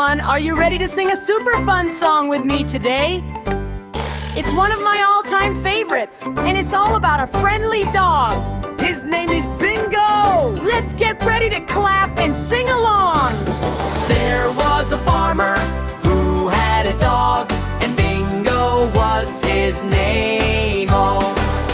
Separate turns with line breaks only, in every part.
everyone! Are you ready to sing a super fun song with me today? It's one of my all-time favorites, and it's all about a friendly dog. His name is Bingo! Let's get ready to clap and sing along!
There was a farmer who had a dog, and Bingo was his name. Oh,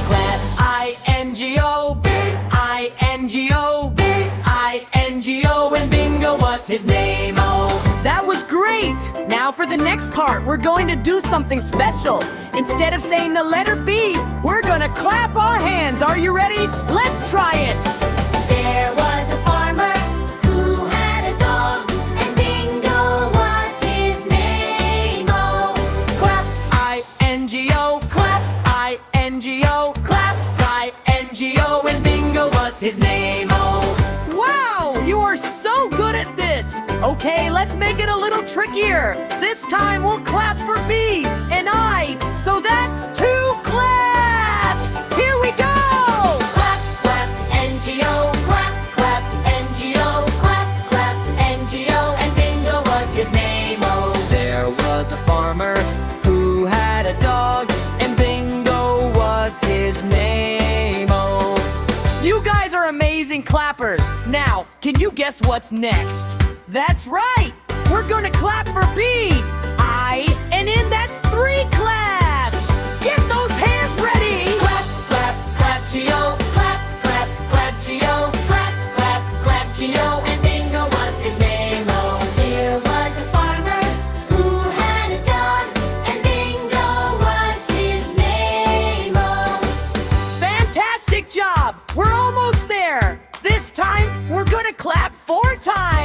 clap I-N-G-O, B-I-N-G-O, B-I-N-G-O, and Bingo was his name. Oh,
that was great! Now for the next part, we're going to do something special. Instead of saying the letter B, we're gonna clap our hands. Are you ready? Let's try it!
There was a farmer who had a dog, and Bingo was his name. Oh,
clap I-N-G-O, clap I-N-G-O, clap I-N-G-O, and Bingo was his name. Oh,
wow! You are so good at this! Okay, let's make it a little trickier. This time we'll clap for B and I, so that's 2 claps! Here we go!
clap, clap, N-G-O, clap, clap, N-G-O, clap, clap, N-G-O, and Bingo was his name. Oh,
there was a farmer who had a dog, and Bingo was his name. Oh,
You guys are amazing clappers. Now, can you guess what's next? That's right! We're gonna clap for B, I, and in that's 3 claps! Get those hands ready!
clap, clap, clap, G-O,
clap, clap, clap, G-O, clap, clap, clap, G-O, and Bingo was his name. Oh, there was a farmer who had a dog, and Bingo was his name. Oh,
Fantastic job! We're almost there! This time, we're gonna clap 4 times!